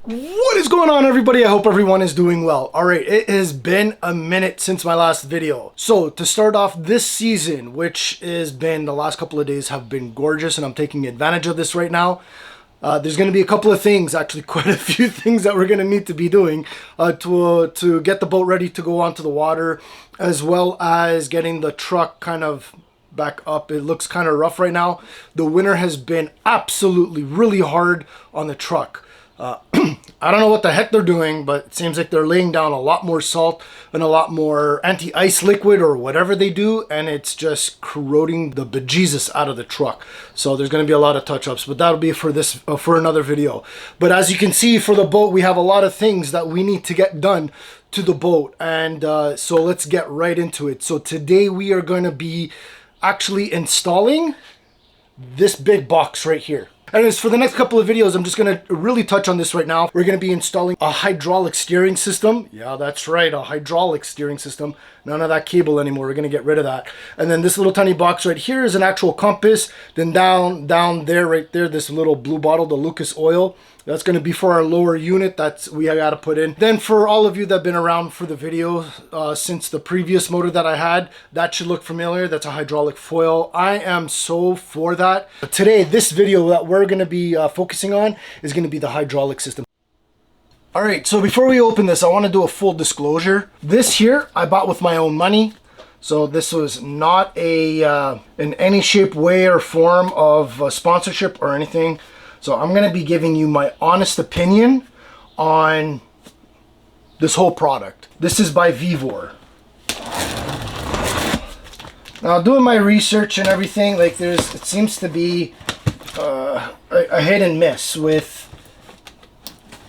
What is going on, everybody? I hope everyone is doing well. All right, it has been a minute since my last video. So to start off this season, which has been the last couple of days have been gorgeous, and I'm taking advantage of this right now. There's going to be a couple of things, actually quite a few things that we're going to need to be doing to get the boat ready to go onto the water, as well as getting the truck kind of back up. It looks kind of rough right now. The winter has been absolutely really hard on the truck. I don't know what the heck they're doing, but it seems like they're laying down a lot more salt and a lot more anti-ice liquid or whatever they do, and it's just corroding the bejesus out of the truck. So there's going to be a lot of touch-ups, but that'll be for this for another video. But as you can see, for the boat, we have a lot of things that we need to get done to the boat, and so let's get right into it. So today we are going to be actually installing this big box right here. Anyways, for the next couple of videos, I'm just going to really touch on this right now. We're going to be installing a hydraulic steering system. Yeah, that's right, a hydraulic steering system. None of that cable anymore. We're going to get rid of that. And then this little tiny box right here is an actual compass. Then down there, right there, this little blue bottle, the Lucas oil. That's going to be for our lower unit. That's we got to put in. Then for all of you that have been around for the video since the previous motor that I had, that should look familiar. That's a hydraulic foil. I am so for that. But today, this video that we're going to be focusing on is going to be the hydraulic system. All right, so before we open this, I want to do a full disclosure. This here, I bought with my own money. So this was not a in any shape, way, or form of sponsorship or anything. So I'm going to be giving you my honest opinion on this whole product. This is by Vevor. Now, doing my research and everything, like it seems to be a hit and miss with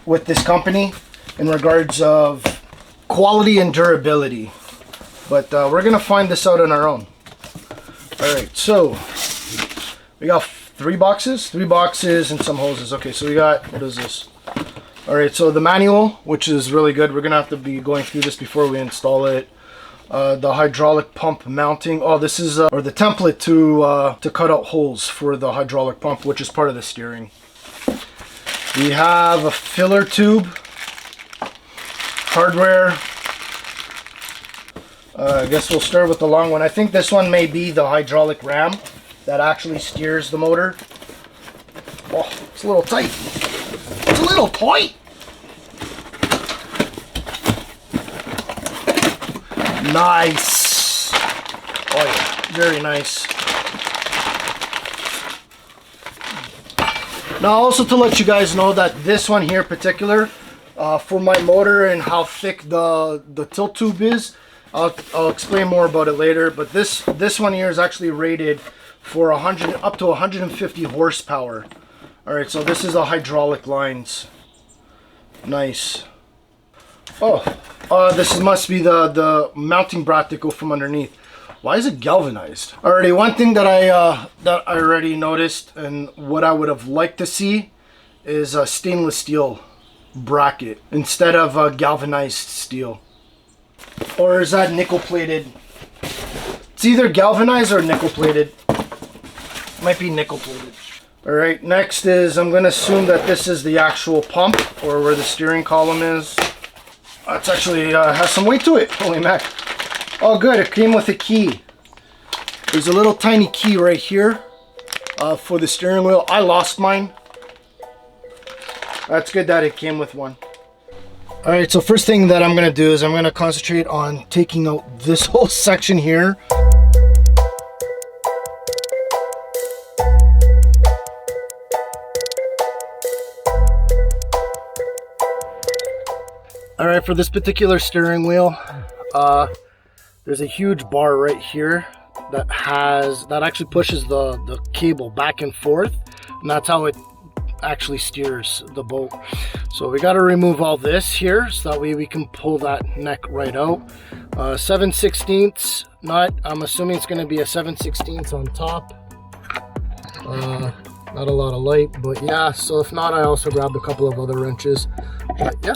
this company in regards of quality and durability. But we're going to find this out on our own. All right, so we got three boxes and some hoses. Okay, so we got, what is this? All right, so the manual, which is really good. We're gonna have to be going through this before we install it. The hydraulic pump mounting. Oh, this is or the template to cut out holes for the hydraulic pump, which is part of the steering. We have a filler tube, hardware. I guess we'll start with the long one. I think this one may be the hydraulic ram that actually steers the motor. Oh, it's a little tight. It's a little tight. Nice. Oh yeah, very nice. Now also to let you guys know that this one here in particular, for my motor and how thick the tilt tube is, I'll explain more about it later, but this one here is actually rated for up to 150 horsepower. All right, so this is a hydraulic lines. Nice. Oh, this must be the mounting bracket that go from underneath. Why is it galvanized? Alrighty, one thing that I already noticed and what I would have liked to see is a stainless steel bracket instead of galvanized steel. Or is that nickel plated? It's either galvanized or nickel plated. Might be nickel plated. All right, next is I'm going to assume that this is the actual pump or where the steering column is. It's actually has some weight to it. Holy mac. Oh good, it came with a key. There's a little tiny key right here for the steering wheel. I lost mine. That's good that it came with one. All right, so first thing that I'm going to do is I'm going to concentrate on taking out this whole section here. All right, for this particular steering wheel, there's a huge bar right here that actually pushes the cable back and forth, and that's how it actually steers the boat. So we got to remove all this here so that way we can pull that neck right out. 7/16 nut. I'm assuming it's going to be a 7/16 on top. Not a lot of light, but yeah. So if not, I also grabbed a couple of other wrenches. But yeah.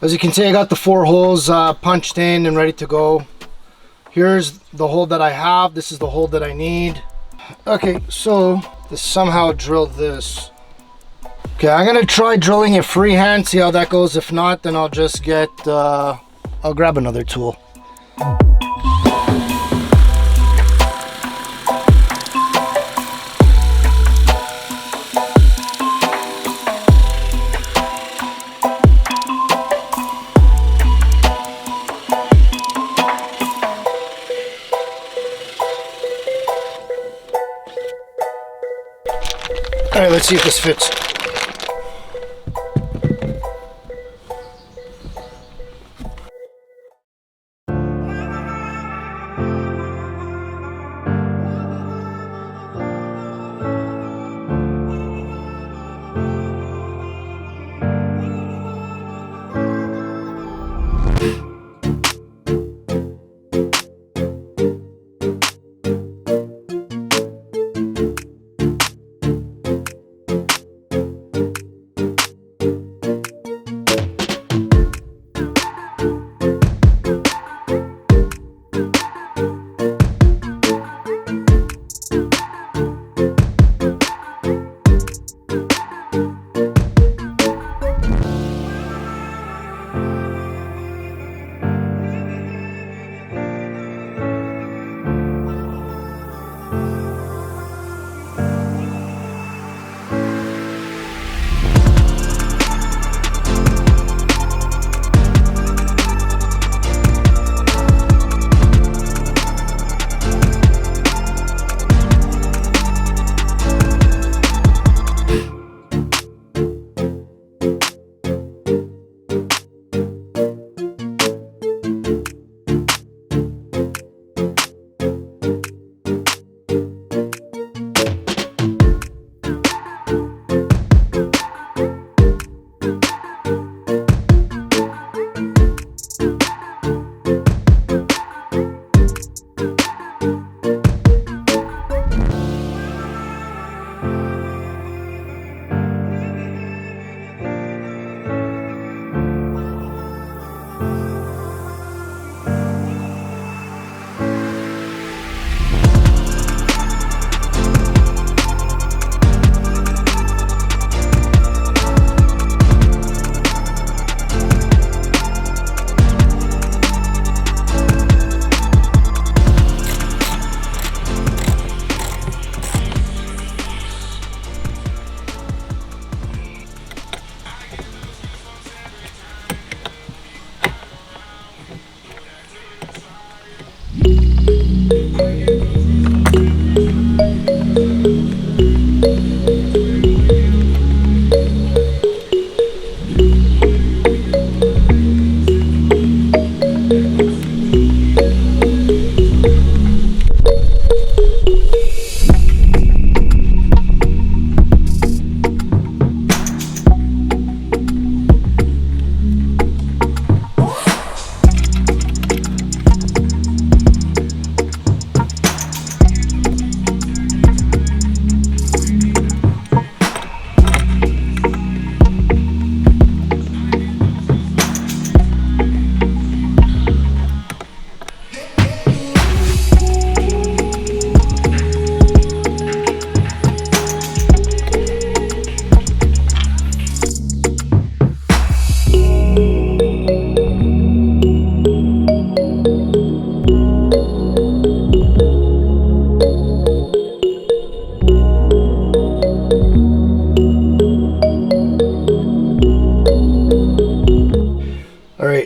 As you can see, I got the 4 holes punched in and ready to go. Here's the hole that I have. This is the hole that I need. Okay, so to somehow drill this. Okay, I'm gonna try drilling it freehand, see how that goes. If not, then I'll just get, I'll grab another tool. All right, let's see if this fits.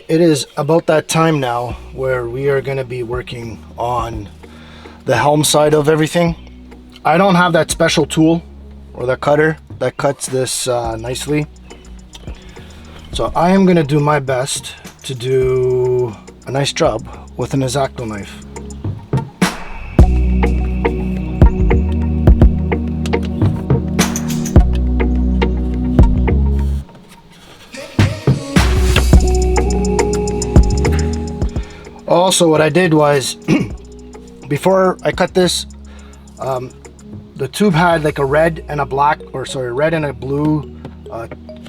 It is about that time now where we are going to be working on the helm side of everything. I don't have that special tool or the cutter that cuts this nicely, so I am going to do my best to do a nice job with an X-Acto knife. Also, what I did was before I cut this, the tube had like a red and a black, or sorry, red and a blue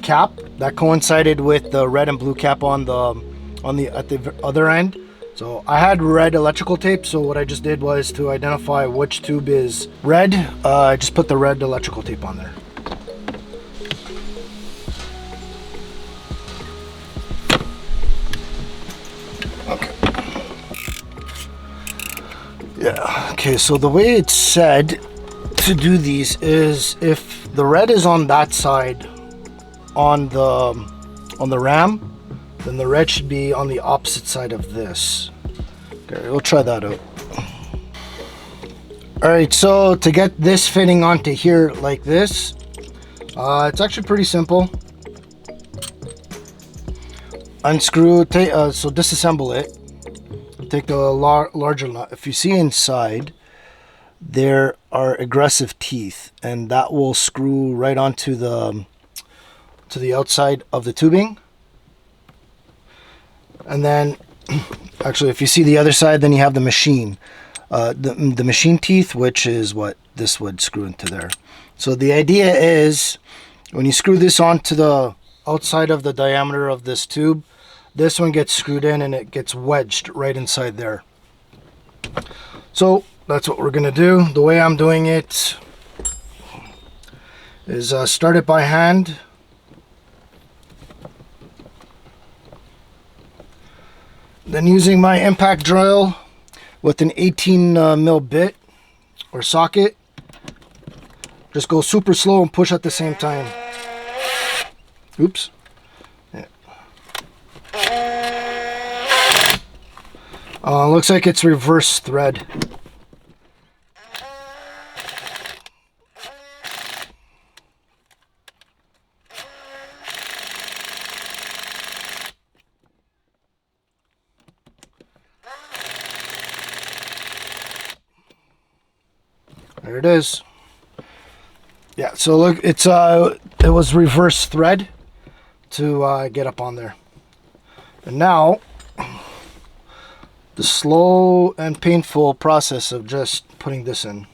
cap that coincided with the red and blue cap on the at the other end. So I had red electrical tape, so what I just did was to identify which tube is red, I just put the red electrical tape on there. Okay. Yeah, okay, so the way it's said to do these is if the red is on that side on the ram, then the red should be on the opposite side of this. Okay, we'll try that out. All right, so to get this fitting onto here like this, it's actually pretty simple. Unscrew, so disassemble it. Take the larger nut. If you see inside, there are aggressive teeth, and that will screw right onto the outside of the tubing. And then, actually, if you see the other side, then you have the machine. The machine teeth, which is what this would screw into there. So the idea is, when you screw this onto the outside of the diameter of this tube, this one gets screwed in and it gets wedged right inside there. So that's what we're gonna do. The way I'm doing it is start it by hand. Then using my impact drill with an 18 mil bit or socket, just go super slow and push at the same time. Oops. Yeah. Looks like it's reverse thread. There it is. Yeah, so look, it was reverse thread to get up on there. And now the slow and painful process of just putting this in.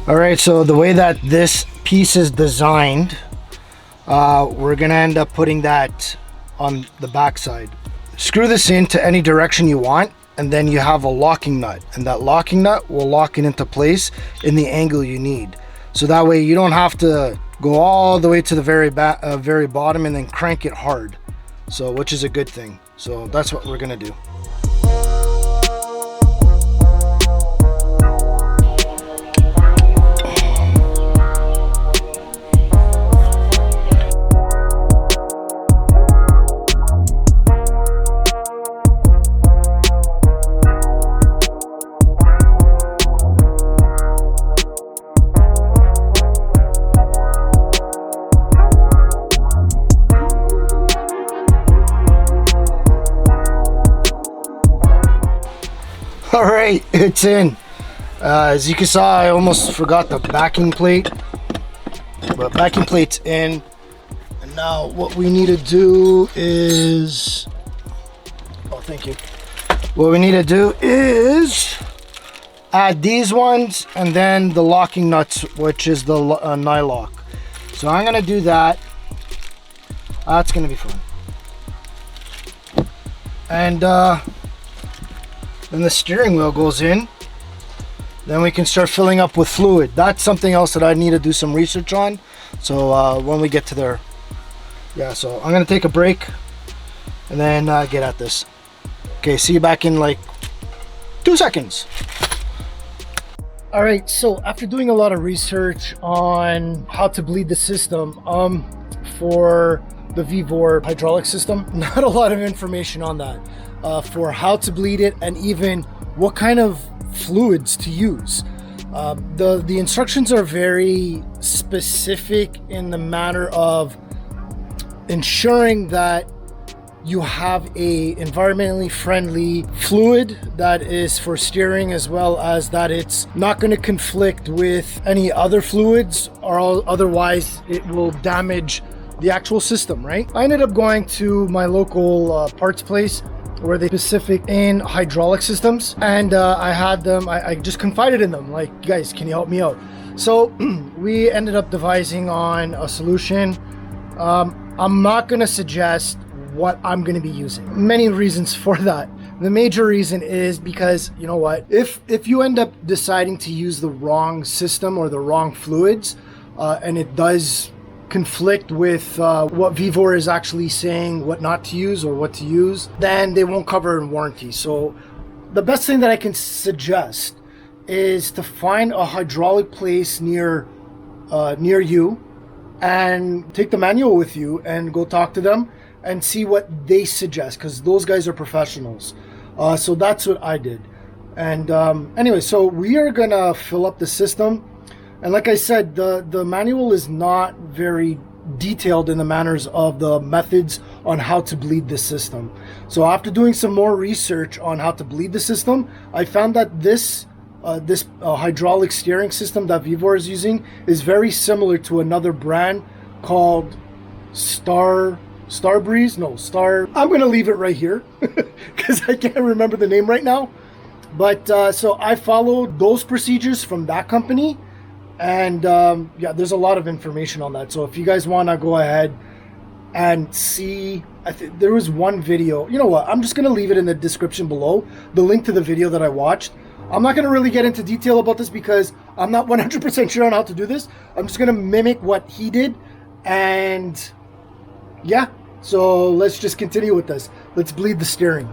All right, so the way that this piece is designed, we're gonna end up putting that on the back side. Screw this into any direction you want, and then you have a locking nut, and that locking nut will lock it into place in the angle you need. So that way you don't have to go all the way to the very bottom and then crank it hard. So, which is a good thing. So that's what we're gonna do. All right, it's in. As you can see, I almost forgot the backing plate, but backing plate's in. And now what we need to do is, oh, thank you. What we need to do is add these ones and then the locking nuts, which is the nylock. So I'm gonna do that. That's gonna be fun. And then the steering wheel goes in. Then we can start filling up with fluid. That's something else that I need to do some research on. So when we get to there. Yeah, so I'm gonna take a break and then get at this. Okay, see you back in like 2 seconds. All right, so after doing a lot of research on how to bleed the system for the Vevor hydraulic system, not a lot of information on that. For how to bleed it and even what kind of fluids to use. The instructions are very specific in the manner of ensuring that you have a environmentally friendly fluid that is for steering, as well as that it's not going to conflict with any other fluids, or otherwise it will damage the actual system, right? I ended up going to my local parts place where they specific in hydraulic systems, and I had them, I just confided in them, like, guys, can you help me out? So we ended up devising on a solution. I'm not going to suggest what I'm going to be using. Many reasons for that. The major reason is because, you know what, if you end up deciding to use the wrong system or the wrong fluids, and it does conflict with what Vevor is actually saying, what not to use or what to use, then they won't cover in warranty. So the best thing that I can suggest is to find a hydraulic place near you and take the manual with you and go talk to them and see what they suggest, because those guys are professionals. So that's what I did. And anyway, so we are gonna fill up the system. And like I said, the manual is not very detailed in the manners of the methods on how to bleed the system. So after doing some more research on how to bleed the system, I found that this hydraulic steering system that Vevor is using is very similar to another brand called Star. I'm going to leave it right here because I can't remember the name right now. But so I followed those procedures from that company. And yeah, there's a lot of information on that. So if you guys want to go ahead and see, I think there was one video. You know what? I'm just going to leave it in the description below, the link to the video that I watched. I'm not going to really get into detail about this because I'm not 100% sure on how to do this. I'm just going to mimic what he did. And yeah, so let's just continue with this. Let's bleed the steering.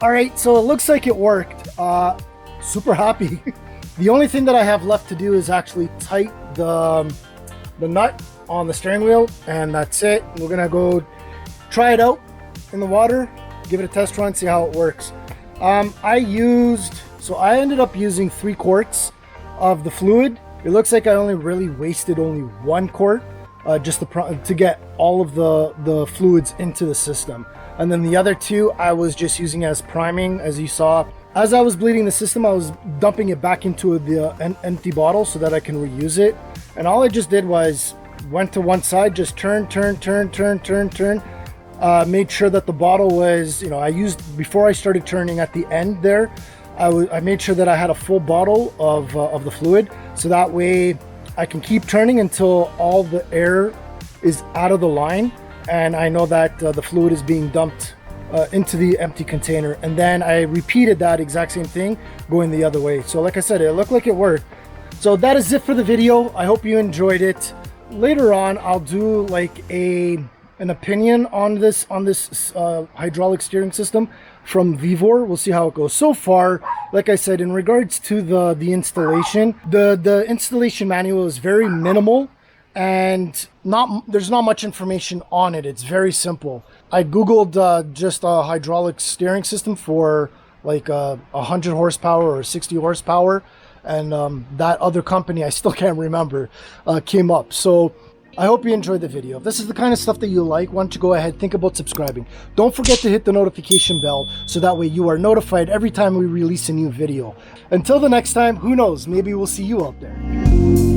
Alright, so it looks like it worked. Super happy. The only thing that I have left to do is actually tighten the nut on the steering wheel, and that's it. We're gonna go try it out in the water, give it a test run, see how it works. I ended up using 3 quarts of the fluid. It looks like I only really wasted only 1 quart just to get all of the fluids into the system. And then the other 2 I was just using as priming, as you saw. As I was bleeding the system, I was dumping it back into the empty bottle so that I can reuse it. And all I just did was went to one side, just turn, made sure that the bottle was, I used, before I started turning at the end there, I made sure that I had a full bottle of the fluid, so that way I can keep turning until all the air is out of the line, and I know that the fluid is being dumped into the empty container, and then I repeated that exact same thing going the other way. So like I said, it looked like it worked. So that is it for the video. I hope you enjoyed it. Later on, I'll do like an opinion on this hydraulic steering system from Vevor. We'll see how it goes. So far, like I said, in regards to the installation, the installation manual is very minimal, and there's not much information on it. It's very simple. I googled just a hydraulic steering system for like 100 horsepower or 60 horsepower, and that other company, I still can't remember, came up. So I hope you enjoyed the video. If this is the kind of stuff that you like, why don't you go ahead, think about subscribing. Don't forget to hit the notification bell so that way you are notified every time we release a new video. Until the next time, who knows, maybe we'll see you out there.